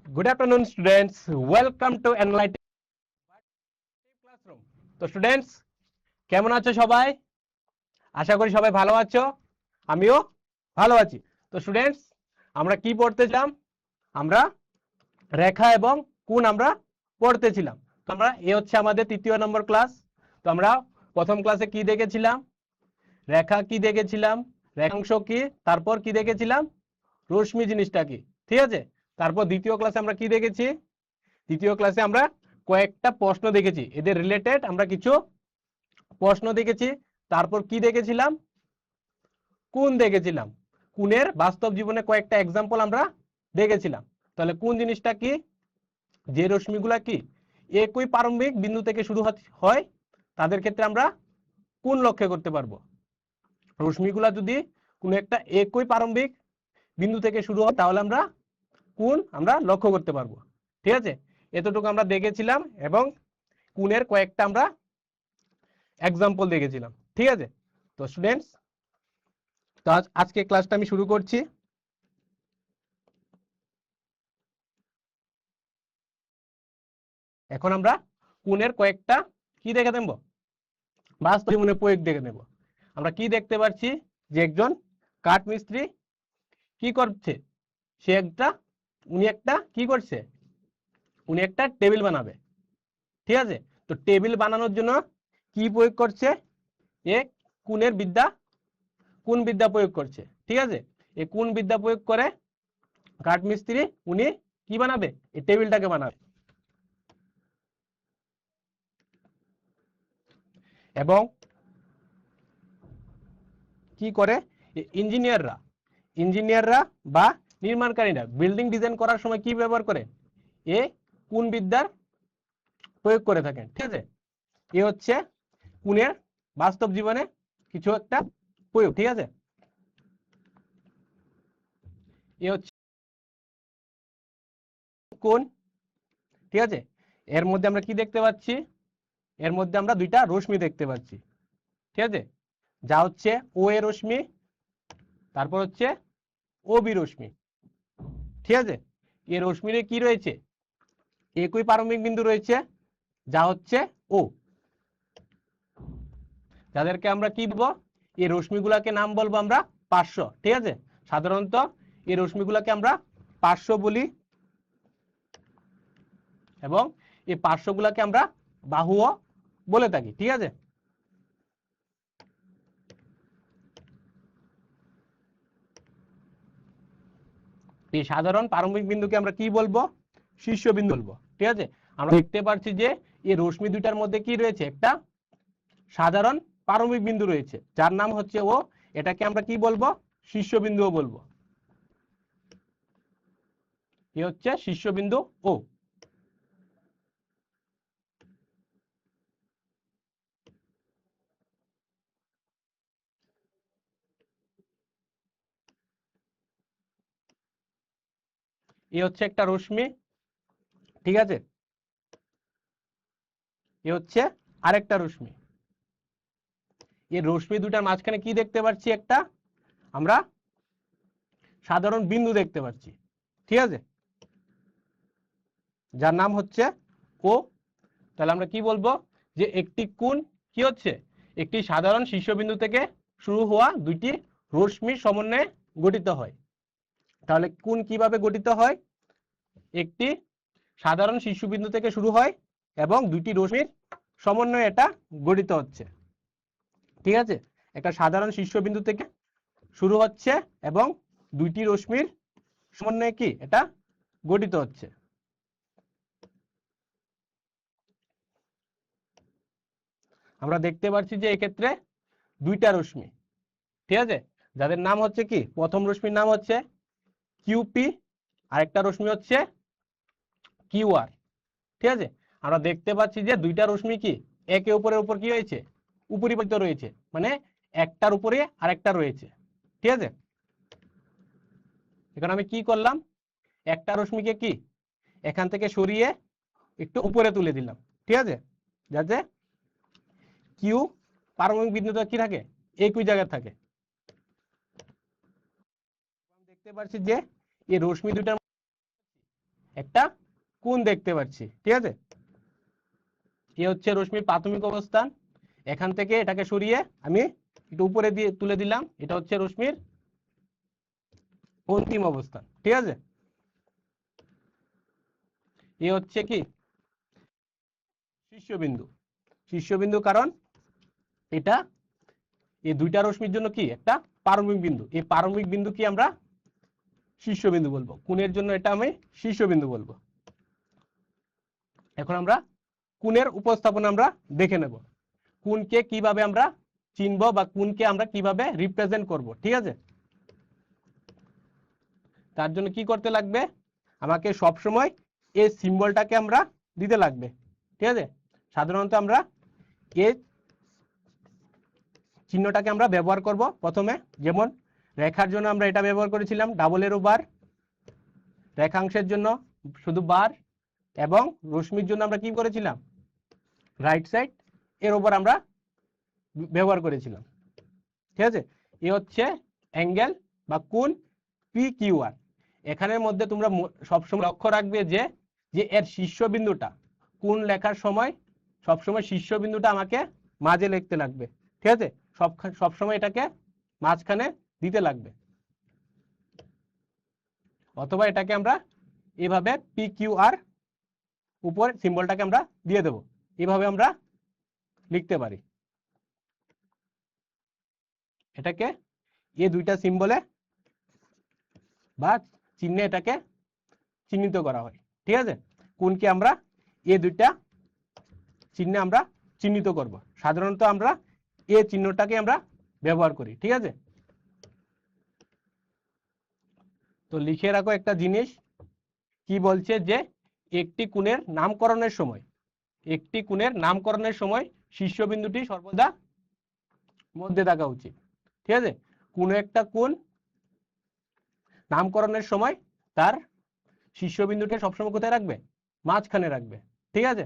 Good afternoon, students. Welcome to Enlightened Classroom. তো students কেমন আছো সবাই? আশা করি সবাই ভালো আছো। আমিও ভালো আছি। তো স্টুডেন্টস আমরা কি পড়তেছিলাম? আমরা রেখা এবং কোণ আমরা পড়তেছিলাম। তো আমরা হচ্ছে আমাদের তৃতীয় নম্বর ক্লাস। তো আমরা প্রথম ক্লাসে কি দেখেছিলাম? রেখা কি দেখেছিলাম, রেখাংশ কি, তারপর কি দেখেছিলাম, রশ্মি জিনিসটা কি। ঠিক আছে, তারপর দ্বিতীয় ক্লাসে আমরা কি দেখেছি? দ্বিতীয় ক্লাসে আমরা কয়েকটা প্রশ্ন দেখেছি, এদের রিলেটেড আমরা কিছু প্রশ্ন দেখেছি। তারপর কি দেখেছিলাম? কোণ দেখেছিলাম। কোণের বাস্তব জীবনে কয়েকটা এক্সাম্পল আমরা দেখেছিলাম। তাহলে কোন জিনিসটা কি? যে রশ্মিগুলা কি একই প্রারম্ভিক বিন্দু থেকে শুরু হয় তাদের ক্ষেত্রে আমরা কোণ লক্ষ্য করতে পারবো। রশ্মিগুলা যদি কোনো একটা একই প্রারম্ভিক বিন্দু থেকে শুরু হয় তাহলে আমরা কোণ আমরা লক্ষ্য করতে পারবো। ঠিক আছে, এতটুকু আমরা দেখেছিলাম এবং কোণের কয়েকটা আমরা এক্সাম্পল দেখেছিলাম। ঠিক আছে, তো স্টুডেন্টস তো আজকে ক্লাসটা আমি শুরু করছি। এখন আমরা কোণের কয়েকটা কি দেখে নেব, বাস্তব জীবনে প্রয়োগ দেখে নেব। আমরা কি দেখতে পাচ্ছি যে একজন কাঠ মিস্ত্রি কি করছে, উনি একটা কি করছে, উনি একটা টেবিল বানাবে। ঠিক আছে, তো টেবিল বানানোর জন্য কি প্রয়োগ করছে? এ কোন বিদ্যা প্রয়োগ করছে। ঠিক আছে, এই কোন বিদ্যা প্রয়োগ করে কাঠ মিস্ত্রি উনি কি বানাবে, এই টেবিলটাকে বানাবে। এবং কি করে ইঞ্জিনিয়াররা বা নির্মাণকারীরা বিল্ডিং ডিজাইন করার সময় কি ব্যবহার করে? এ কোন বিদ্যার প্রয়োগ করে থাকেন। ঠিক আছে, এ হচ্ছে কোণের বাস্তব জীবনে কিছু একটা প্রয়োগ। ঠিক আছে, এ হচ্ছে কোণ। ঠিক আছে, এর মধ্যে আমরা কি দেখতে পাচ্ছি? এর মধ্যে আমরা দুইটা রশ্মি দেখতে পাচ্ছি। ঠিক আছে, যা হচ্ছে ও এ রশ্মি, তারপর হচ্ছে ও বি রশ্মি। ঠিক আছে, এই রশ্মির কি রয়েছে? একই প্রারম্ভিক বিন্দু রয়েছে যা হচ্ছে ও, যাদেরকে আমরা কি বলবো? এই রশ্মিগুলাকে নাম বলবো আমরা পার্শ্ব। ঠিক আছে, সাধারণত এই রশ্মিগুলাকে আমরা পার্শ্ব বলি এবং এই পার্শ্বগুলাকে আমরা বাহুও বলে থাকি। ঠিক আছে, এই সাধারণ প্রারম্ভিক বিন্দুকে আমরা কি বলবো? শীর্ষবিন্দু বলবো। ঠিক আছে, আমরা দেখতে পাচ্ছি যে এই রশ্মি দুইটার মধ্যে কি রয়েছে? একটা সাধারণ প্রারম্ভিক বিন্দু রয়েছে যার নাম হচ্ছে ও, এটাকে আমরা কি বলবো? শীর্ষবিন্দুও বলবো। এ হচ্ছে শীর্ষবিন্দু ও। এ হচ্ছে একটা রশ্মি। ঠিক আছে, এ হচ্ছে আরেকটা রশ্মি। এই রশ্মি দুটার মাঝখানে কি দেখতে পাচ্ছি? একটা আমরা সাধারণ বিন্দু দেখতে পাচ্ছি। ঠিক আছে, যার নাম হচ্ছে ও। তাহলে আমরা কি বলবো? যে একটি কোণ কি হচ্ছে? একটি সাধারণ শীর্ষবিন্দু থেকে শুরু হওয়া দুইটি রশ্মির সমন্বয়ে গঠিত হয়। তাহলে কোণ কিভাবে গঠিত হয়? একটি সাধারণ শীর্ষবিন্দু থেকে শুরু হয় এবং দুইটি রশ্মির সমন্বয়ে এটা গঠিত হচ্ছে। ঠিক আছে, একটা সাধারণ শীর্ষবিন্দু থেকে শুরু হচ্ছে এবং দুইটি রশ্মির সমন্বয়ে কি এটা গঠিত হচ্ছে। আমরা দেখতে পাচ্ছি যে এক্ষেত্রে দুইটা রশ্মি। ঠিক আছে, যাদের নাম হচ্ছে কি, প্রথম রশ্মির নাম হচ্ছে কিউপি, আরেকটা রশ্মি হচ্ছে কিউআর। ঠিক আছে, আমরা দেখতে পাচ্ছি যে দুইটা রশ্মি কি একে অপরের উপর কি হয়েছে? উপরিপাতিত রয়েছে, মানে একটার উপরে আরেকটা রয়েছে। ঠিক আছে, এখন আমি কি করলাম? একটা রশ্মিকে কি এখান থেকে সরিয়ে একটু উপরে তুলে দিলাম। ঠিক আছে, যাতে কিউ পারমাণবিক বিন্দুটা কি থাকে? একই জায়গায় থাকে। দেখতে পাচ্ছি যে এই রশ্মি দুটার একটা কোণ দেখতে পাচ্ছি, ঠিক আছে। এ হচ্ছে রশ্মির প্রাথমিক অবস্থান, এখান থেকে এটাকে সরিয়ে আমি একটু উপরে দিয়ে তুলে দিলাম, এটা হচ্ছে রশ্মির অন্তিম অবস্থান, ঠিক আছে। এ হচ্ছে কি শীর্ষবিন্দু, শীর্ষবিন্দু কারণ এটা এই দুইটা রশ্মির জন্য কি একটা প্রারম্ভিক বিন্দু, এই প্রারম্ভিক বিন্দু কি আমরা শীর্ষবিন্দু বলবো, কোণের জন্য এটা আমি শীর্ষবিন্দু বলবো। এখন আমরা কোণের উপস্থাপনা আমরা দেখে নেব, কোণকে কিভাবে আমরা চিনব বা কোণকে আমরা কিভাবে রিপ্রেজেন্ট করব, ঠিক আছে। তার জন্য কি করতে লাগবে, আমাকে সব সময় এই সিম্বলটাকে আমরা দিতে লাগবে, ঠিক আছে। সাধারণত আমরা এই চিহ্নটাকে আমরা ব্যবহার করব প্রথমে, যেমন রেখার জন্য আমরা এটা ব্যবহার করেছিলাম ডাবল এরো বার, রেখাংশের জন্য শুধু বার, এবং রশ্মির জন্য আমরা কি করেছিলাম রাইট সাইড এর উপর আমরা ব্যবহার করেছিলাম, ঠিক আছে। এ হচ্ছে অ্যাঙ্গেল বা কোণ পি কিউ আর। এখানের মধ্যে তোমরা সবসময় লক্ষ্য রাখবে যে যে এর শীর্ষবিন্দুটা কোণ লেখার সময় সবসময় শীর্ষবিন্দুটা আমাকে মাঝে লিখতে লাগবে, ঠিক আছে। সবসময় এটাকে মাঝখানে দিতে লাগবে, অথবা এটাকে আমরা এভাবে পি কিউ আর উপর সিম্বলটাকে আমরা দিয়ে দেব, এভাবে আমরা লিখতে পারি। এটাকে এই দুইটা সিম্বলে বা চিহ্নে এটাকে চিহ্নিত করা হয়, ঠিক আছে। কোণকে আমরা এই দুইটা চিহ্নে আমরা চিহ্নিত করব, সাধারণত আমরা এই চিহ্নটাকে আমরা ব্যবহার করি, ঠিক আছে। তো লিখে রাখো একটা জিনিস, কি বলছে যে একটি কোণের নামকরণের সময়, একটি কোণের নামকরণের সময় শীর্ষবিন্দুটি সর্বদা মধ্যে থাকা উচিত, ঠিক আছে। কোন একটা কোণ নামকরণের সময় তার শীর্ষবিন্দুটি সবসময় কোথায় রাখবে, মাঝখানে রাখবে, ঠিক আছে।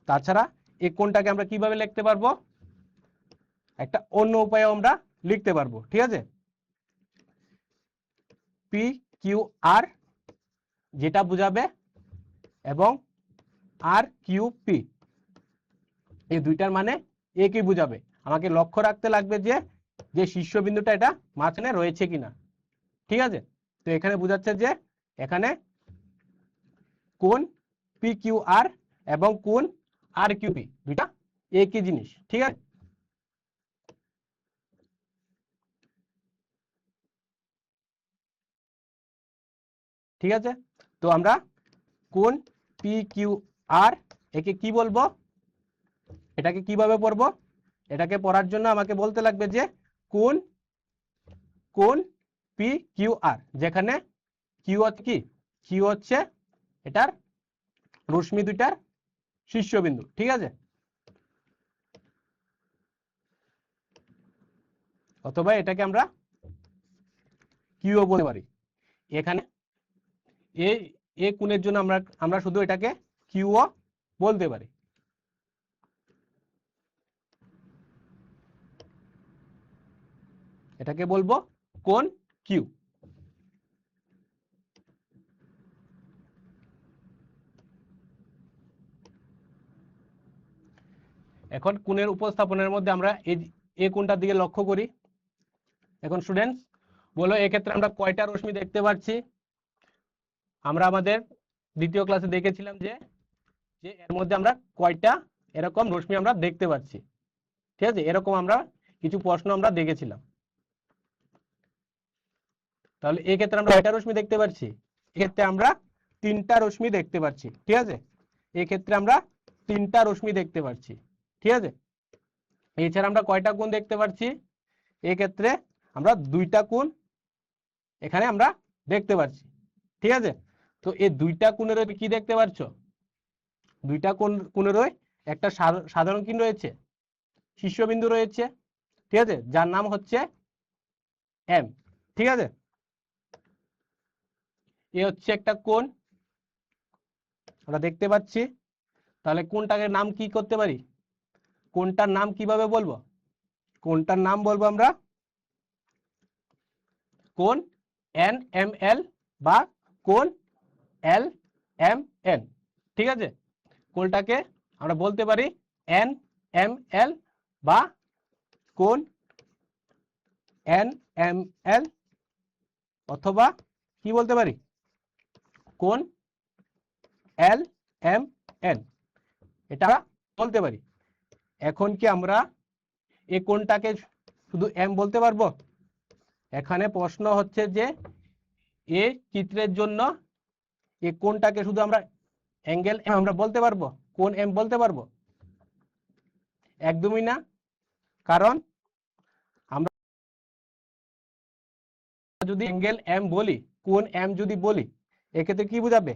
তাছাড়া এই কোণটাকে আমরা কিভাবে লিখতে পারবো, একটা অন্য উপায়ে আমরা লিখতে পারবো, ঠিক আছে। পি কিউ আর যেটা বুঝাবে এবং আর কিউ পি এই দুইটার মানে একই বুঝাবে, আমাকে লক্ষ্য রাখতে লাগবে যে যে শীর্ষবিন্দুটা এটা মাঝখানে রয়েছে কিনা, ঠিক আছে। তো এখানে বোঝাচ্ছে যে এখানে কোণ পি কিউ আর এবং কোণ আর কিউ পি দুইটা একই জিনিস, ঠিক আছে। ঠিক আছে, তো আমরা কোণ পি কিউ আর একে কি বলবো, এটাকে কিভাবে পড়বো, এটাকে পড়ার জন্য আমাকে বলতে লাগবে যে কোণ কোণ পি কিউ আর, যেখানে কিউ হচ্ছে কি, কিউ হচ্ছে এটার রশ্মি দুইটার শীর্ষবিন্দু, ঠিক আছে। অথবা এটাকে আমরা কিউও বলতে পারি। এখানে এই কোণের জন্য আমরা আমরা শুধু এটাকে কিউও বলতে পারি। এটাকে বলবো কোণ কিউ। এখন কোণের উপস্থাপনের মধ্যে আমরা এই কোণটার দিকে লক্ষ্য করি। এখন স্টুডেন্টস বলো, এক্ষেত্রে আমরা কয়টা রশ্মি দেখতে পাচ্ছি, আমরা আমাদের দ্বিতীয় ক্লাসে দেখেছিলাম যে যে এর মধ্যে আমরা কয়টা এরকম রশ্মি আমরা দেখতে পাচ্ছি, ঠিক আছে। এরকম আমরা কিছু প্রশ্ন আমরা দেখেছিলাম। তাহলে এই ক্ষেত্রে আমরা কয়টা রশ্মি দেখতে পাচ্ছি, এক্ষেত্রে আমরা তিনটা রশ্মি দেখতে পাচ্ছি, ঠিক আছে। এই ক্ষেত্রে আমরা তিনটা রশ্মি দেখতে পাচ্ছি, ঠিক আছে। এছাড়া আমরা কয়টা কোণ দেখতে পাচ্ছি, এই ক্ষেত্রে আমরা দুইটা কোণ এখানে আমরা দেখতে পাচ্ছি, ঠিক আছে। তো এই দুইটা কোণের কি দেখতে পাচ্ছ, দুইটা কোণের একটা সাধারণ কি রয়েছে, শীর্ষবিন্দু রয়েছে, ঠিক আছে, যার নাম হচ্ছে এম, ঠিক আছে। এ হচ্ছে একটা কোণ, আমরা দেখতে পাচ্ছি। তাহলে কোনটাকে নাম কি করতে পারি, কোনটার নাম কিভাবে বলবো, কোনটার নাম বলবো আমরা কোণ NML বা কোণ LMN। ঠিক আছে, কোণটাকে আমরা বলতে পারি NML বা কোণ NML, অথবা কি বলতে পারি কোণ LMN, এটা বলতে পারি। এখন কি আমরা এই কোণটাকে শুধু M বলতে পারবো? এখানে প্রশ্ন হচ্ছে যে এই চিত্রের জন্য এই কোণটাকে শুধু আমরা অ্যাঙ্গেল M আমরা বলতে পারবো, কোণ M বলতে পারবো? একদমই না। কারণ আমরা যদি অ্যাঙ্গেল M বলি, কোণ M যদি বলি, এক্ষেত্রে কি বোঝাবে,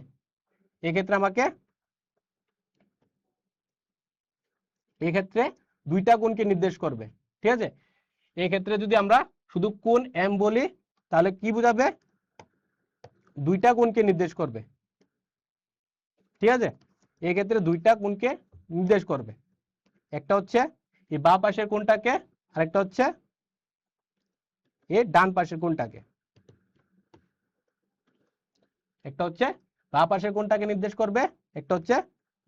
এক্ষেত্রে আমাকে এক্ষেত্রে দুইটা কোণকে নির্দেশ করবে। ঠিক আছে, এক্ষেত্রে যদি আমরা শুধু কোণ M বলি তাহলে কি বোঝাবে, দুইটা কোণকে নির্দেশ করবে। ঠিক আছে, এক্ষেত্রে দুইটা কোণকে নির্দেশ করবে, একটা হচ্ছে এই বাঁ পাশের কোণটাকে, আরেকটা হচ্ছে এই ডান পাশের কোণটাকে। একটা হচ্ছে বাঁ পাশের কোণটাকে নির্দেশ করবে, একটা হচ্ছে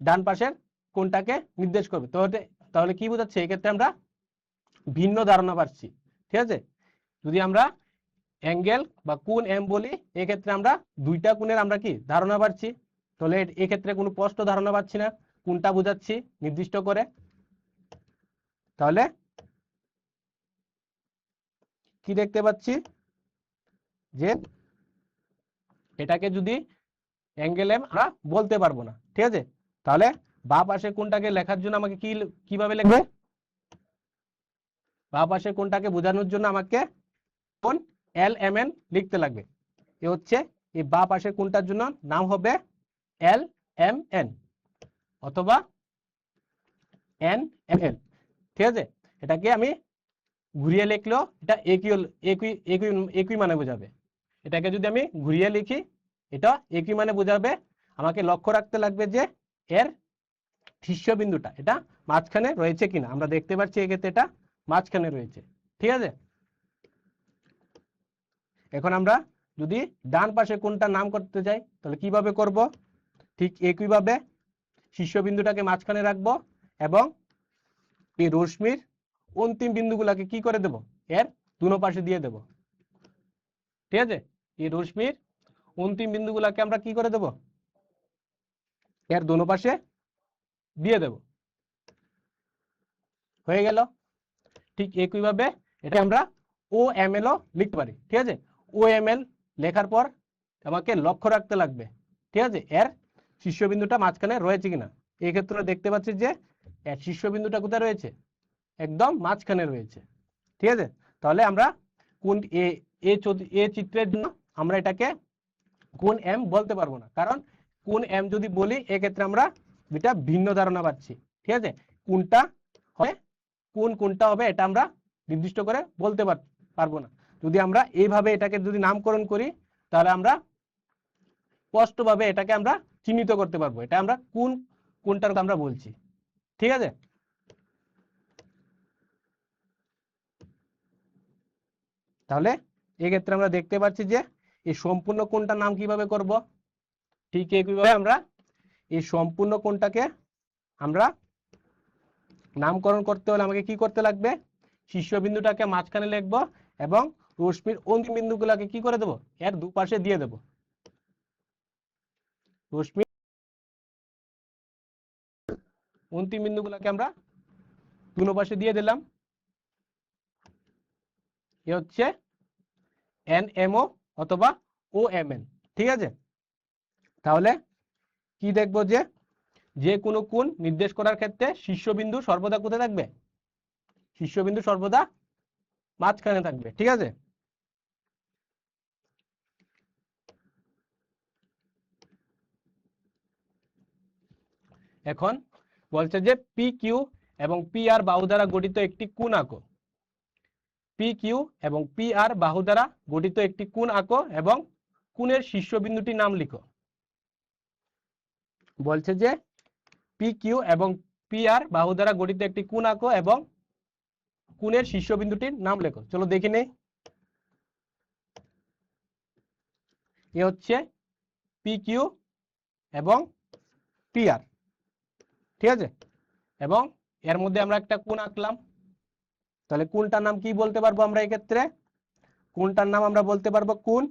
ডান পাশের কোণটাকে নির্দেশ করবে। তাহলে কি বোঝাচ্ছে, এক্ষেত্রে আমরা ভিন্ন ধারণা পাচ্ছি। ঠিক আছে, যদি আমরা অ্যাঙ্গেল বা কোণ M বলি, এক্ষেত্রে আমরা দুইটা কোণের আমরা কি ধারণা পাচ্ছি। তাহলে এক্ষেত্রে কোনো স্পষ্ট ধারণা পাচ্ছি না কোনটা বোঝাচ্ছি নির্দিষ্ট করে। তাহলে কি দেখতে পাচ্ছি যে এটাকে যদি অ্যাঙ্গেল M আমরা বলতে পারবো না। ঠিক আছে, তাহলে বাঁ পাশে কোণটাকে লেখার জন্য আমাকে কিভাবে লিখবে, বাঁ পাশে কোণটাকে বোঝানোর জন্য আমাকে কোণ LMN লিখতে লাগবে। এ হচ্ছে এই বাঁ পাশের কোণটার জন্য নাম হবে LMN অথবা NML। ঠিক আছে, এটাকে আমি ঘুরিয়ে লিখলেও এটা একই মানে বোঝাবে। এটাকে যদি আমি ঘুরিয়ে লিখি এটা একই মানে বোঝাবে। আমাকে লক্ষ্য রাখতে লাগবে যে এর শীর্ষবিন্দুটা এটা মাঝখানে রয়েছে কিনা। আমরা দেখতে পাচ্ছি এক্ষেত্রে এটা মাঝখানে রয়েছে। ঠিক আছে, এখন আমরা যদি ডান পাশে কোনটা নাম করতে চাই তাহলে কিভাবে করব, ঠিক একইভাবে শীর্ষবিন্দুটাকে মাঝখানে রাখবো এবং এই রশ্মির অন্তিম বিন্দুগুলাকে কি করে দেব, এর দুনো পাশে দিয়ে দেব। ঠিক আছে, এই রশ্মির অন্তিম বিন্দুগুলাকে আমরা কি করে দেব, এর দুনো পাশে দিয়ে দেব। হয়ে গেল। ঠিক একইভাবে এটা আমরা OML ও লিখতে পারি। ঠিক আছে, OML লেখার পর আমাকে লক্ষ্য রাখতে লাগবে, ঠিক আছে, এর শীর্ষবিন্দুটা মাঝখানে রয়েছে কিনা। এই ক্ষেত্রে দেখতে পাচ্ছি যে এর শীর্ষবিন্দুটা কোথায় রয়েছে, একদম মাঝখানে রয়েছে। ঠিক আছে, তাহলে আমরা কোন এ চিত্রের জন্য আমরা এটাকে কোণ M বলতে পারবো না, কারণ কোণ M যদি বলি এক্ষেত্রে আমরা দুটা ভিন্ন ধারণা পাচ্ছি। ঠিক আছে, কোনটা হবে কোনটা হবে এটা আমরা নির্দিষ্ট করে বলতে পারবো না। যদি আমরা এইভাবে এটাকে যদি নামকরণ করি তাহলে আমরা স্পষ্টভাবে এটাকে আমরা চিহ্নিত করতে পারবো, এটা আমরা কোনটার কথা আমরা বলছি। ঠিক আছে, তাহলে এক্ষেত্রে আমরা দেখতে পাচ্ছি যে এই সম্পূর্ণ কোণটার নাম কিভাবে করব, ঠিক একইভাবে আমরা এই সম্পূর্ণ কোণটাকে আমরা নামকরণ করতে হলে আমাকে কি করতে লাগবে, শীর্ষবিন্দুটাকে মাঝখানে লিখব এবং রশ্মির অন্তিম বিন্দুগুলোকে কি করে দেব, এর দুপাশে দিয়ে দেব। রশ্মির অন্তিম বিন্দুগুলোকে আমরা দুনো পাশে দিয়ে দিলাম। এ হচ্ছে NMO অথবা OMN। ঠিক আছে, তাহলে কি দেখবো যে কোনো কোণ নির্দেশ করার ক্ষেত্রে শীর্ষবিন্দু সর্বদা কোথায় থাকবে, শীর্ষবিন্দু সর্বদা মাঝখানে থাকবে। ঠিক আছে, এখন বলছে যে PQ এবং PR বাহু দ্বারা গঠিত একটি কোণ আঁকো। PQ এবং PR বাহু দ্বারা গঠিত একটি কোণ আঁকো এবং কোণের শীর্ষবিন্দুটির নাম লিখো। বলছে যে পি কিউ এবং পি আর বাহু দ্বারা গঠিত একটি কোণ আঁকো এবং কোণের শীর্ষবিন্দুটির নাম লেখো। চলো দেখে নেই। এ হচ্ছে পি কিউ এবং পি আর, ঠিক আছে, এবং এর মধ্যে আমরা একটা কোণ আঁকলাম। তাহলে কোণটার নাম কি বলতে পারবো আমরা? এক্ষেত্রে কোণটার নাম আমরা বলতে পারবো কোণ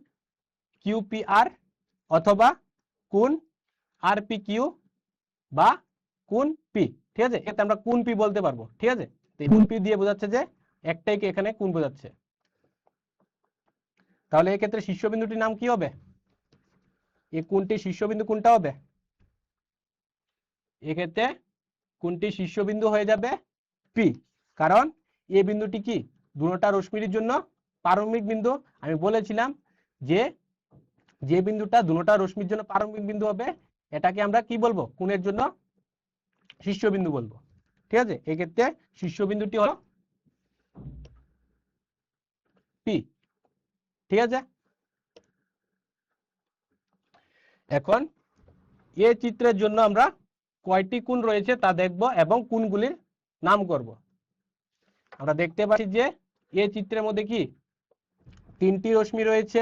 কিউ পি আর অথবা কোণ আর পি কিউ বা কোণ পি, ঠিক আছে। এতে আমরা কোণ পি বলতে পারবো, ঠিক আছে। কোণ পি দিয়ে বোঝাচ্ছে যে একটাই এখানে কোণ বোঝাচ্ছে। তাহলে এক্ষেত্রে শীর্ষবিন্দুটির নাম কি হবে? এই কোণটির শীর্ষবিন্দু কোনটা হবে? এক্ষেত্রে কোণটির শীর্ষবিন্দু হয়ে যাবে পি, কারণ এই বিন্দুটি কি দুটোটা রশ্মির জন্য প্রারম্ভিক বিন্দু। আমি বলেছিলাম যে যে বিন্দুটা দুটোটা রশ্মির জন্য প্রারম্ভিক বিন্দু হবে এটাকে আমরা কি বলবো? কোণের জন্য শীর্ষবিন্দু বলবো, ঠিক আছে। এক্ষেত্রে শীর্ষবিন্দুটি হলো পি, ঠিক আছে। এখন এই চিত্রের জন্য আমরা কয়টি কোণ রয়েছে তা দেখব এবং কোণগুলির নাম করব। আমরা দেখতে পাচ্ছি যে এই চিত্রের মধ্যে কি তিনটি রশ্মি রয়েছে।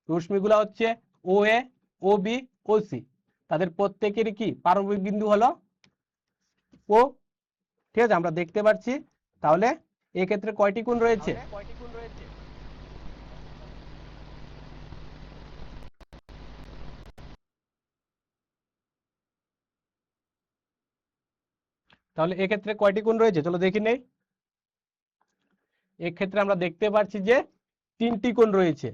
রশ্মিগুলো হচ্ছে ও এ, ও বি, ও সি। তাদের প্রত্যেকেরই কি প্রারম্ভিক বিন্দু হলো ও, ঠিক আছে, আমরা দেখতে পাচ্ছি। তাহলে এই ক্ষেত্রে কয়টি কোণ রয়েছে? তাহলে এক্ষেত্রে কয়টি কোণ রয়েছে চলো দেখি নেই। এক্ষেত্রে আমরা দেখতে পাচ্ছি যে তিনটি কোণ রয়েছে।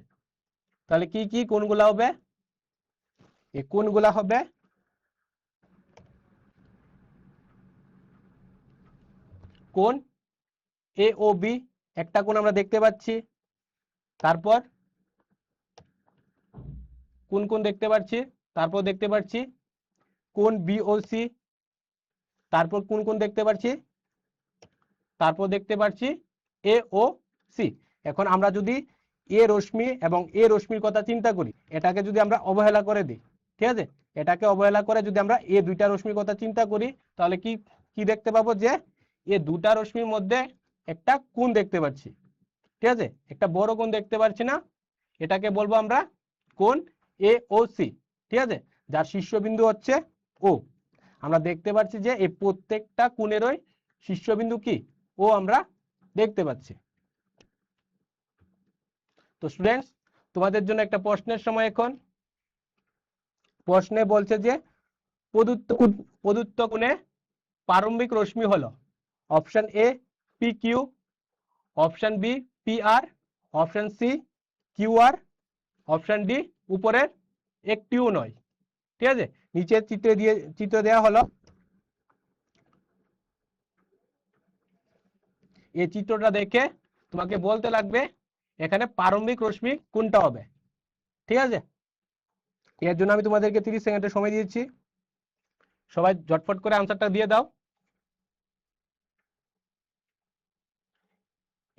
তাহলে কি কি কোণগুলা হবে? এই কোণগুলা হবে কোণ এ ও বি, একটা কোণ আমরা দেখতে পাচ্ছি। তারপর কোন কোণ দেখতে পাচ্ছি, তারপর দেখতে পাচ্ছি কোণ বি ও সি, তারপর কোন কোণ দেখতে পাচ্ছি, তারপর দেখতে পাচ্ছি এ ও সি। এখন আমরা যদি এ রশ্মি এবং এ রশ্মির কথা চিন্তা করি, এটাকে যদি আমরা অবহেলা করে দিই, ঠিক আছে, এটাকে অবহেলা করে যদি আমরা এ দুইটা রশ্মির কথা চিন্তা করি, তাহলে কি কি দেখতে পাবো? যে এ দুটা রশ্মির মধ্যে একটা কোণ দেখতে পাচ্ছি, ঠিক আছে, একটা বড় কোণ দেখতে পাচ্ছি না? এটাকে বলবো আমরা কোণ এ ও সি, ঠিক আছে, যার শীর্ষবিন্দু হচ্ছে ও। আমরা দেখতে পাচ্ছি যে এই প্রত্যেকটা কোণেরই শীর্ষবিন্দু কি ও আমরা দেখতে পাচ্ছি। তো স্টুডেন্টস, তোমাদের জন্য একটা প্রশ্নের সময়। এখন প্রশ্নে বলছে যে প্রদত্ত কোণে প্রারম্ভিক রশ্মি হলো option A P Q, option B P R, option C Q R, option D উপরের একটিও নয়, ঠিক আছে। নিচের চিত্র দেওয়া হলো। এই চিত্রটা দেখে তোমাকে বলতে লাগবে এখানে প্রারম্ভিক রশ্মি কোনটা হবে, ঠিক আছে। এর জন্য আমি তোমাদেরকে 30 সেকেন্ডের সময় দিয়েছি। সবাই ঝটফট করে আনসারটা দিয়ে দাও।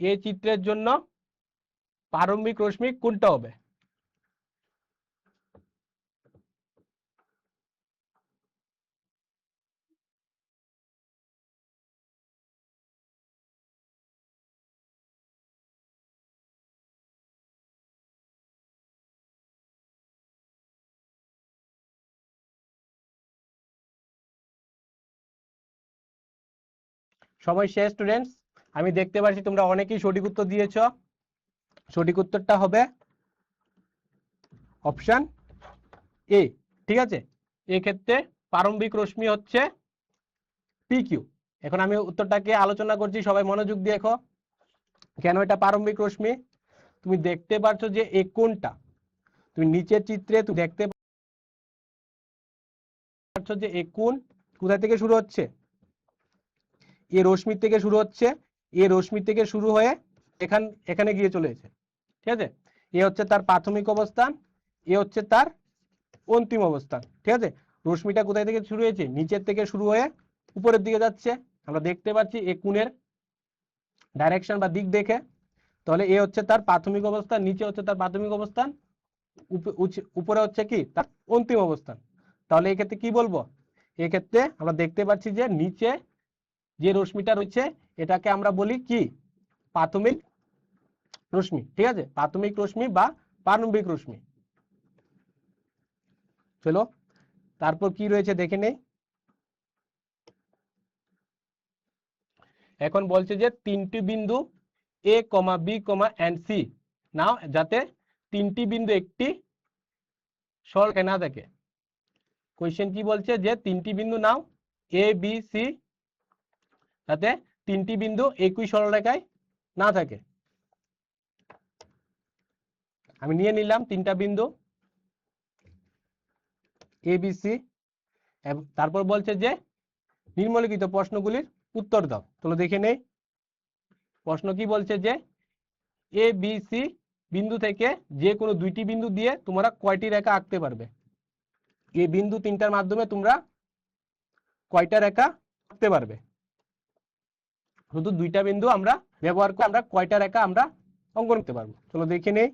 এই চিত্রের জন্য প্রারম্ভিক রশ্মি কোনটা হবে? সময় শেষ স্টুডেন্টস। আমি দেখতে পাচ্ছি তোমরা অনেকেই সঠিক উত্তর দিয়েছ। সঠিক উত্তরটা হবে অপশন এ, ঠিক আছে। এক্ষেত্রে প্রারম্ভিক রশ্মি হচ্ছে পি কিউ। এখন আমি উত্তরটাকে আলোচনা করছি, সবাই মনোযোগ দিয়ে দেখো কেন এটা প্রারম্ভিক রশ্মি। তুমি দেখতে পাচ্ছ যে এই কোণটা, তুমি নিচের চিত্রে তুমি দেখতে পাচ্ছ যে এই কোণ কোথা থেকে শুরু হচ্ছে? এই রশ্মি থেকে শুরু হচ্ছে। এই রশ্মি থেকে শুরু হয়ে এখানে গিয়ে চলেছে, ঠিক আছে। এ হচ্ছে তার প্রাথমিক অবস্থান, এ হচ্ছে তার অন্তিম অবস্থান, ঠিক আছে। রশ্মিটা কোথায় থেকে শুরু হয়েছে? নিচের থেকে শুরু হয়ে উপরের দিকে যাচ্ছে। আমরা দেখতে পাচ্ছি এই কোণের ডাইরেকশন বা দিক দেখে। তাহলে এ হচ্ছে তার প্রাথমিক অবস্থান, নিচে হচ্ছে তার প্রাথমিক অবস্থান, উপরে হচ্ছে কি তার অন্তিম অবস্থান। তাহলে এই ক্ষেত্রে কি বলবো? এক্ষেত্রে আমরা দেখতে পাচ্ছি যে নিচে যে রশ্মিটা রয়েছে এটাকে আমরা বলি কি প্রাথমিক রশ্মি, ঠিক আছে, প্রাথমিক রশ্মি বা প্রারম্ভিক রশ্মি। চলো তারপর কি রয়েছে দেখে নেই। এখন বলছে যে তিনটি বিন্দু এ কমা B comma and see now যাতে তিনটি বিন্দু একটি সরলরেখায় না থাকে। কোয়েশ্চেন কি বলছে যে তিনটি বিন্দু নাও এ বি সি যাতে তিনটি বিন্দু একই সরলরেখায় না থাকে। আমি নিয়ে নিলাম তিনটা বিন্দু এ বি সি, তারপর বলছে যে নিম্নলিখিত প্রশ্নগুলির উত্তর দাও। চলো দেখে নেই। প্রশ্ন কি বলছে যে এ বি সি বিন্দু থেকে যে কোনো দুইটি বিন্দু দিয়ে তোমরা কয়টি রেখা আঁকতে পারবে? এই বিন্দু তিনটার মাধ্যমে তোমরা কয়টা রেখা আঁকতে পারবে? শুধু দুইটা বিন্দু আমরা ব্যবহার করে আমরা কয়টা রেখা আমরা অঙ্কন করতে পারবো? চলো দেখে নেই।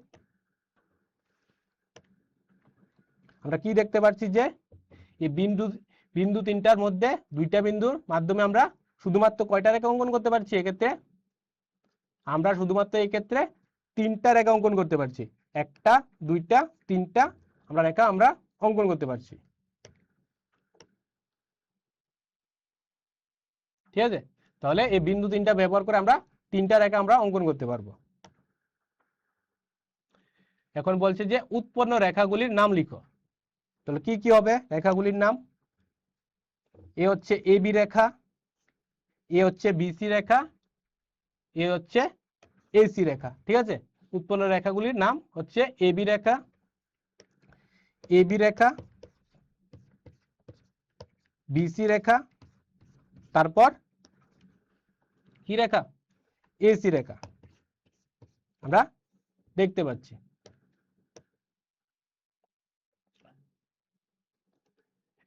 আমরা কি দেখতে পাচ্ছি যে এই বিন্দু তিনটার মধ্যে দুইটা বিন্দুর মাধ্যমে আমরা শুধুমাত্র কয়টা রেখা অঙ্কন করতে পারছি? এক্ষেত্রে আমরা শুধুমাত্র এই ক্ষেত্রে তিনটা রেখা অঙ্কন করতে পারছি। একটা দুইটা তিনটা আমরা রেখা আমরা অঙ্কন করতে পারছি, ঠিক আছে। তাহলে এই বিন্দু তিনটা ব্যবহার করে আমরা তিনটা রেখা আমরা অঙ্কন করতে পারবো। এখন বলছে যে উৎপন্ন রেখাগুলির নাম লিখো। তাহলে কি কি হবে রেখাগুলির নাম? এ হচ্ছে এ বি রেখা, এ হচ্ছে বিসি রেখা, এ হচ্ছে এসি রেখা, ঠিক আছে। উৎপন্ন রেখাগুলির নাম হচ্ছে A B Rekha, A B Rekha, BC রেখা, তারপর কি রেখা? এসি রেখা আমরা দেখতে পাচ্ছি।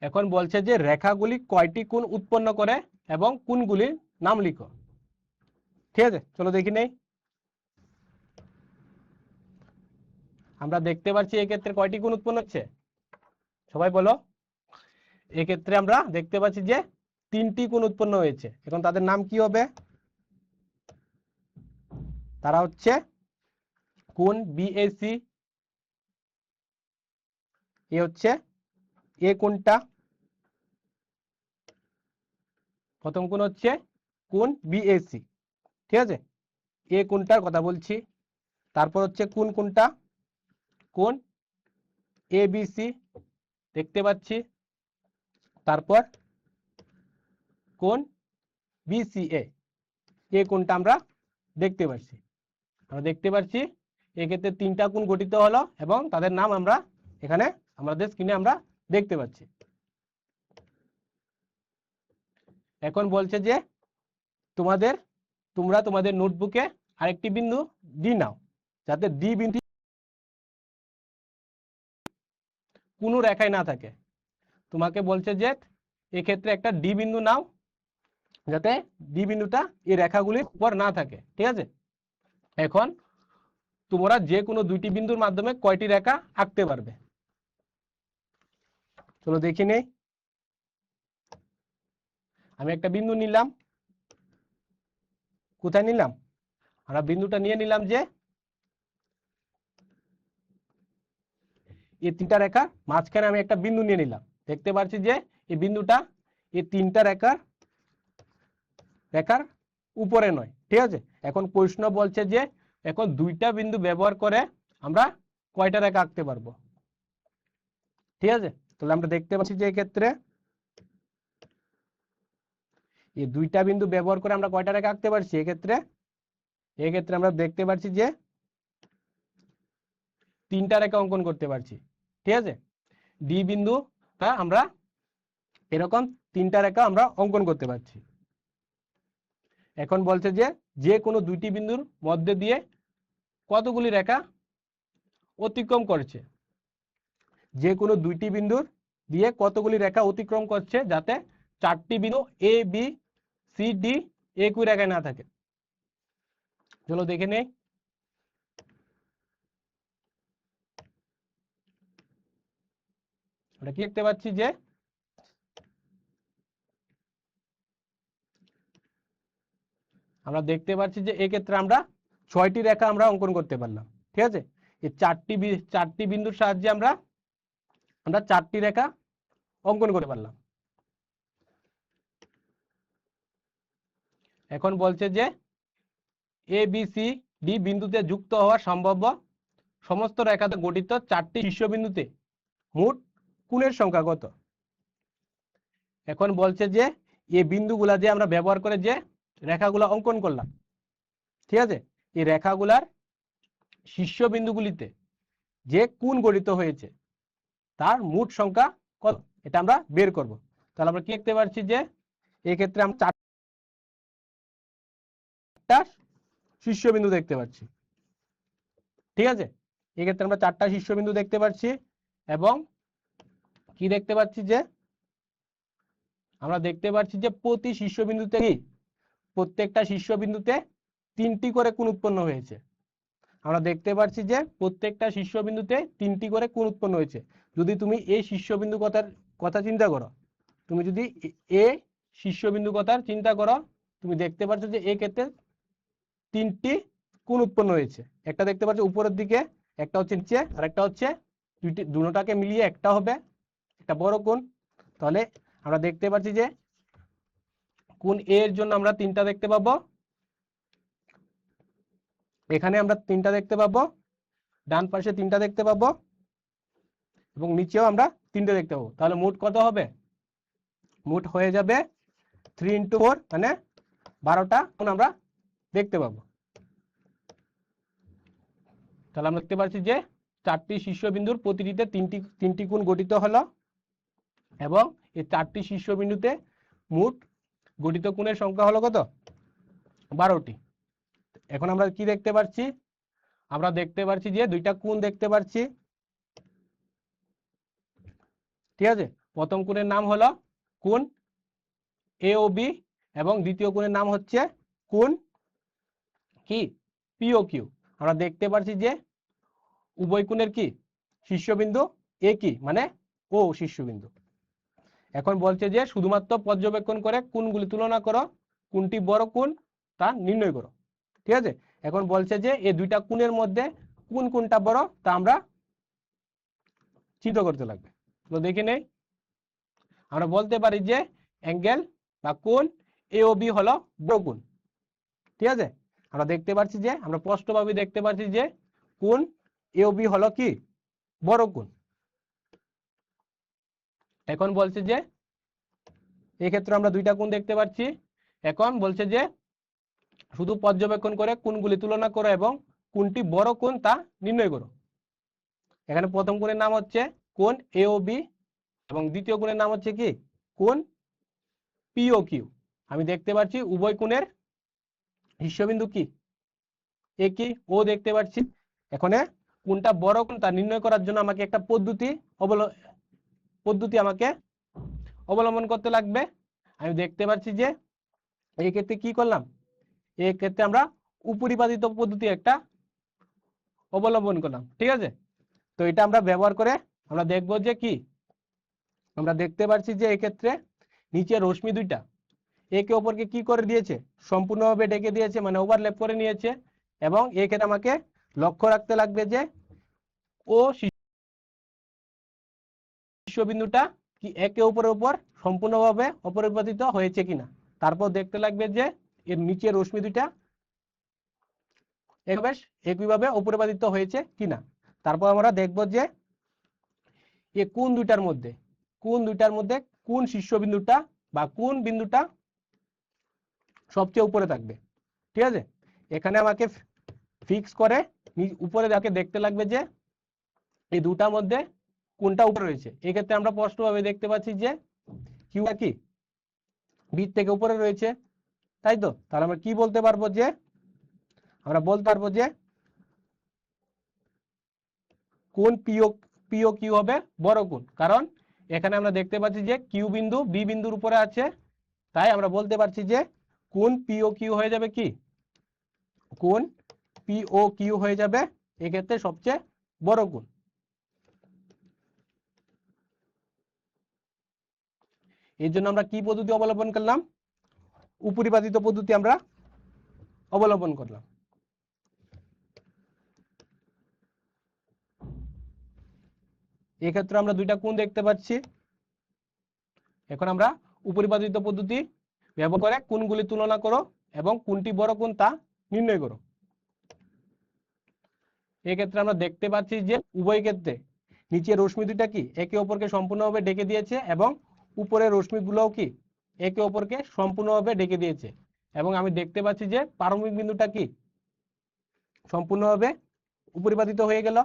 এখন বলছে যে রেখাগুলি কয়টি কোণ উৎপন্ন করে এবং কোণগুলির নাম লিখো। ঠিক আছে, চলো দেখি নেই। আমরা দেখতে পাচ্ছি এক্ষেত্রে কয়টি কোণ উৎপন্ন হচ্ছে, সবাই বলো। এক্ষেত্রে আমরা দেখতে পাচ্ছি যে তিনটি কোণ উৎপন্ন হয়েছে। এখন তাদের নাম কি হবে? তারা হচ্ছে কোণ বিএসি, এ হচ্ছে এ কোণটা, প্রথম কোণ হচ্ছে কোণ বিএসি, ঠিক আছে, এ কোণটার কথা বলছি। তারপর হচ্ছে কোণ কোনটা? কোণ এবিসি দেখতে পাচ্ছি। তারপর কোণ বিসিএ, এ কোণটা আমরা দেখতে পাচ্ছি। আমরা দেখতে পাচ্ছি এক্ষেত্রে তিনটা কোণ গঠিত হলো এবং তাদের নাম আমরা এখানে আমাদের স্ক্রিনে আমরা দেখতে পাচ্ছি। এখন বলছে যে তোমরা তোমাদের নোটবুকে আরেকটি বিন্দু ডি নাও যাতে ডি বিন্দু কোনো রেখায় না থাকে। তোমাকে বলছে যে এক্ষেত্রে একটা ডি বিন্দু নাও যাতে ডি বিন্দুটা এই রেখাগুলির উপর না থাকে, ঠিক আছে। এখন তোমরা যে কোনো দুইটি বিন্দুর মাধ্যমে কয়টি রেখা আঁকতে পারবে? চলো দেখি নেই। আমি একটা বিন্দু নিলাম, কোথায় নিলাম? আমরা বিন্দুটা নিয়ে নিলাম যে এই তিনটা রেখা মাঝখানে আমি একটা বিন্দু নিয়ে নিলাম। দেখতে পাচ্ছি যে এই বিন্দুটা এই তিনটা রেখার উপরে নয়, ঠিক আছে। এখন প্রশ্ন বলছে যে এখন দুইটা বিন্দু ব্যবহার করে আমরা কয়টা রেখা আঁকতে পারবো, ঠিক আছে। তাহলে আমরা দেখতে পাচ্ছি যে এক্ষেত্রে এই দুইটা বিন্দু ব্যবহার করে আমরা কয়টা রেখা আঁকতে পারছি? এক্ষেত্রে আমরা দেখতে পাচ্ছি যে তিনটা রেখা অঙ্কন করতে পারছি, ঠিক আছে। ডি বিন্দুটা আমরা এরকম তিনটা রেখা আমরা অঙ্কন করতে পারছি। এখন বলছে যে যে কোনো দুইটি বিন্দুর মধ্যে দিয়ে কতগুলি রেখা অতিক্রম করছে, যে কোনো দুইটি বিন্দুর দিয়ে কতগুলি রেখা অতিক্রম করছে যাতে চারটি বিন্দু এ বি সি ডি একই রেখায় না থাকে। চলো দেখে নেই। আমরা কি দেখতে পাচ্ছি যে আমরা দেখতে পাচ্ছি যে এক্ষেত্রে আমরা 6টি রেখা আমরা অঙ্কন করতে পারলাম। ঠিক আছে, এই চারটি বিন্দুর সাহায্যে আমরা 4টি রেখা অঙ্কন করতে পারলাম। এখন বলছে যে এ বি সি ডি বিন্দুতে যুক্ত হওয়া সম্ভাব্য সমস্ত রেখাতে গঠিত 4টি শীর্ষবিন্দুতে মোট কোণের সংখ্যা কত। এখন বলছে যে এই বিন্দুগুলা যে আমরা ব্যবহার করে যে রেখাগুলো অঙ্কন করলাম, ঠিক আছে, এই রেখাগুলার শীর্ষবিন্দুগুলিতে যে কোণ গঠিত হয়েছে তার মোট সংখ্যা কত, এটা আমরা বের করব। তাহলে আমরা কি দেখতে পাচ্ছি যে এই ক্ষেত্রে আমরা 4টা শীর্ষবিন্দু দেখতে পাচ্ছি। ঠিক আছে, এই ক্ষেত্রে আমরা 4টা শীর্ষবিন্দু দেখতে পাচ্ছি এবং কি দেখতে পাচ্ছি যে আমরা দেখতে পাচ্ছি যে প্রতি শীর্ষবিন্দুতে প্রত্যেকটা শীর্ষবিন্দুতে 3টি করে কোণ উৎপন্ন হয়েছে। আমরা দেখতে পাচ্ছি যে প্রত্যেকটা শীর্ষবিন্দুতে 3টি করে কোণ উৎপন্ন হয়েছে। যদি তুমি এই শীর্ষবিন্দু কথা চিন্তা করো, তুমি যদি এ শীর্ষবিন্দু কথার চিন্তা করো, তুমি দেখতে পাচ্ছ যে এই ক্ষেত্রে 3টি কোণ উৎপন্ন হয়েছে। একটা দেখতে পাচ্ছ উপরের দিকে, একটা হচ্ছে নিচে, আর একটা হচ্ছে দুটোটাকে মিলিয়ে একটা হবে একটা বড় কোণ। তাহলে আমরা দেখতে পাচ্ছি যে কোণ এ এর জন্য আমরা 3টা দেখতে পাবো, এখানে আমরা 3টা দেখতে পাবো, ডান পাশে 3টা দেখতে পাবো এবং নিচেও আমরা 3টে দেখতে পাবো। তাহলে মোট কত হবে? মোট হয়ে যাবে 3 × 4 মানে 12টা কোণ আমরা দেখতে পাবো। তাহলে আমরা দেখতে পাচ্ছি যে 4টি শীর্ষবিন্দুর প্রতিটিতে 3টি কোণ গঠিত হলো এবং এই 4টি শীর্ষবিন্দুতে মোট গঠিত কোণের সংখ্যা হলো কত? 12টি। এখন আমরা কি দেখতে পাচ্ছি? আমরা দেখতে পাচ্ছি যে 2টা কোণ দেখতে পাচ্ছি। ঠিক আছে, প্রথম কোণের নাম হলো কোণ এ ও বি এবং দ্বিতীয় কোণের নাম হচ্ছে কোণ কি পি ও কিউ। আমরা দেখতে পাচ্ছি যে উভয় কোণের কি শীর্ষবিন্দু এ কি মানে ও শীর্ষবিন্দু। এখন বলছে যে শুধুমাত্র পর্যবেক্ষণ করে কোণগুলি তুলনা করো, কোনটি বড় কোণ তা নির্ণয় করো। ঠিক আছে, এখন বলছে যে এই 2টা কোণের মধ্যে কোনটা বড় তা আমরা চিন্তা করতে লাগবে। তো দেখে নেই, আমরা বলতে পারি যে অ্যাঙ্গেল বা কোণ এ ও বি হলো বড় কোণ। ঠিক আছে, আমরা দেখতে পাচ্ছি যে আমরা স্পষ্টভাবে দেখতে পাচ্ছি যে কোণ এ ও বি হলো কি বড় কোণ। এখন বলছে যে এই ক্ষেত্রে আমরা 2টা কোণ দেখতে পাচ্ছি। এখন বলছে যে শুধু পর্যবেক্ষণ করে কোণগুলি তুলনা করো এবং কোনটি বড় কোণ তা নির্ণয় করো। এখানে প্রথম কোণের নাম হচ্ছে কোণ এ ও বি এবং দ্বিতীয় কোণের নাম হচ্ছে কি কোণ পি ও কিউ। আমি দেখতে পাচ্ছি উভয় কোণের শীর্ষবিন্দু কি এ কি ও দেখতে পাচ্ছি। এখানে কোনটা বড় কোণ তা নির্ণয় করার জন্য আমাকে একটা পদ্ধতি আমাকে অবলম্বন করতে লাগবে। আমি দেখতে পাচ্ছি যে এই ক্ষেত্রে কি করলাম, এই ক্ষেত্রে আমরা উপরিপাতিত পদ্ধতি একটা অবলম্বন করলাম। ঠিক আছে, তো এটা আমরা ব্যবহার করে আমরা দেখব যে কি আমরা দেখতে পাচ্ছি যে এক্ষেত্রে নিচে রশ্মি 2টা একে অপরকে কি করে দিয়েছে, সম্পূর্ণভাবে ঢেকে দিয়েছে মানে ওভারল্যাপ করে নিয়েছে। এবং এক্ষেত্রে আমাকে লক্ষ্য রাখতে লাগবে যে ও শীর্ষবিন্দুটা কি একে অপরের উপর সম্পূর্ণভাবে অপরিবর্তিত হয়েছে কিনা। তারপর দেখতে লাগবে যে এর নিচে রশ্মি 2টা একইভাবে অপরিবর্তিত হয়েছে কিনা। তারপর আমরা দেখব যে এই কোণ দুইটার মধ্যে কোন শীর্ষবিন্দুটা বা কোন বিন্দুটা সবচেয়ে উপরে থাকবে। ঠিক আছে, এখানে আমাকে ফিক্স করে উপরে যাকে দেখতে লাগবে যে এই দুটার মধ্যে কোনটা উপরে রয়েছে। এক্ষেত্রে আমরা স্পষ্টভাবে দেখতে পাচ্ছি যে কিউটা কি বি থেকে উপরে রয়েছে, তাই তো। তাহলে আমরা কি বলতে পারবো যে আমরা বলতে পারবো যে কোণ পিও কিউ হবে বড় কোণ, কারণ এখানে আমরা দেখতে পাচ্ছি যে কিউ বিন্দু বি বিন্দুর উপরে আছে। তাই আমরা বলতে পারছি যে কোণ পিও কিউ হয়ে যাবে কি কোণ পিও কিউ হয়ে যাবে এক্ষেত্রে সবচেয়ে বড় কোণ। এর জন্য আমরা কি পদ্ধতি অবলম্বন করলাম, উপরিপাতিত পদ্ধতি আমরা অবলম্বন করলাম। এক্ষেত্রে আমরা দুইটা কোণ দেখতে পাচ্ছি। এখন আমরা উপরিপাতিত পদ্ধতি ব্যবহার করে কোণগুলি তুলনা করো এবং কোনটি বড় কোণ তা নির্ণয় করো। এক্ষেত্রে আমরা দেখতে পাচ্ছি যে উভয় ক্ষেত্রে নিচে রশ্মি দুইটা কি একে অপরকে সম্পূর্ণভাবে ঢেকে দিয়েছে এবং উপরের রশ্মিগুলোও কি একে অপরকে সম্পূর্ণভাবে ঢেকে দিয়েছে, এবং আমি দেখতে পাচ্ছি যে প্রারম্ভিক বিন্দুটা কি সম্পূর্ণভাবে উপরিপাতিত হয়ে গেল।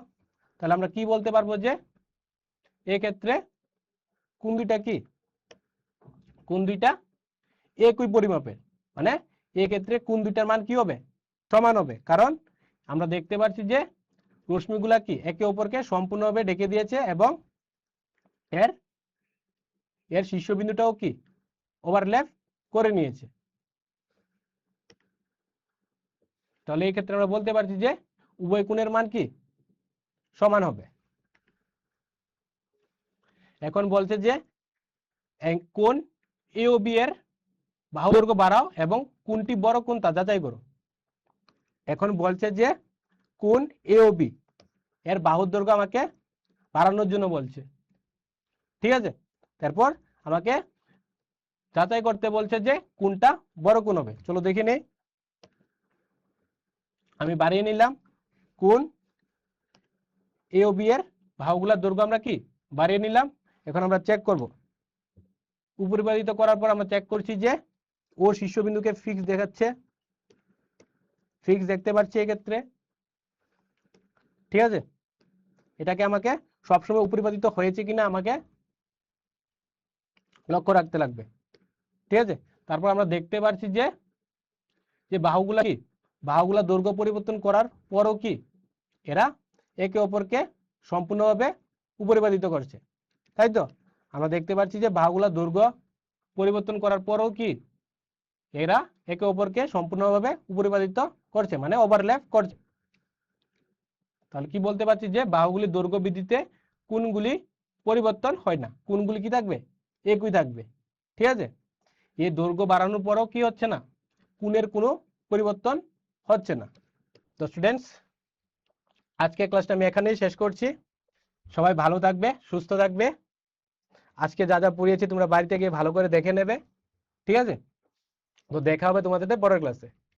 তাহলে আমরা কি বলতে পারবো যে এক্ষেত্রে কোণ দুইটা কি কোণ দুইটা একই পরিমাপের, মানে এক্ষেত্রে কোণ দুইটার মান কি হবে সমান হবে, কারণ আমরা দেখতে পাচ্ছি যে রশ্মিগুলা কি একে অপরকে সম্পূর্ণভাবে ঢেকে দিয়েছে এবং এর এর শীর্ষবিন্দুটাও কি ওভারল্যাপ করে নিয়েছে। তাহলে এই ক্ষেত্রে আমরা বলতে পারছি যে উভয় কোণের মান কি সমান হবে। এখন বলছে যে কোণ এ ও বি এর বাহু দৈর্ঘ্য বাড়াও এবং কোনটি বড় কোণ তা যাচাই করো। এখন বলছে যে কোণ এ ও বি এর বাহুর দৈর্ঘ্য আমাকে বাড়ানোর জন্য বলছে, ঠিক আছে। তারপর আমাকে যাচাই করতে বলছে যে কোনটা বড় কোণ হবে। চলো দেখে নেই। আমি বাড়িয়ে নিলাম কোণ এ ও বি এর বাহুগুলোর দৈর্ঘ্য আমরা কি বাড়িয়ে নিলাম। এখন আমরা চেক করব। উপরিপাতিত করার পর আমরা চেক করছি যে ও শীর্ষবিন্দুকে ফিক্স দেখাচ্ছে, ফিক্স দেখতে পাচ্ছি এক্ষেত্রে, ঠিক আছে। এটাকে আমাকে সবসময় উপরিপাতিত হয়েছে কিনা আমাকে লক্ষ্য রাখতে লাগবে, ঠিক আছে। তারপর আমরা দেখতে পাচ্ছি যে যে বাহুগুলা দৈর্ঘ্য পরিবর্তন করার পরও কি এরা একে অপরকে সম্পূর্ণভাবে উপরিপাতিত করছে, তাই তো। আমরা দেখতে পাচ্ছি যে বাহুগুলা দৈর্ঘ্য পরিবর্তন করার পরও কি এরা একে অপরকে সম্পূর্ণভাবে উপরিপাতিত করছে, মানে ওভারল্যাপ করছে। তাহলে কি বলতে পারছি যে বাহুগুলির দৈর্ঘ্য বৃদ্ধিতে কোণগুলি পরিবর্তন হয় না, কোণগুলি কি থাকবে একই থাকবে, ঠিক আছে। এই দৈর্ঘ্য বাড়ানোর পরও কি হচ্ছে না, কোণের কোনো পরিবর্তন হচ্ছে না। তো স্টুডেন্টস, আজকে ক্লাসটা আমি এখানেই শেষ করছি। সবাই ভালো থাকবে, সুস্থ থাকবে। আজকে যা যা পড়িয়েছি তোমরা বাড়িতে গিয়ে ভালো করে দেখে নেবে, ঠিক আছে। তো দেখা হবে তোমাদের পরের ক্লাসে।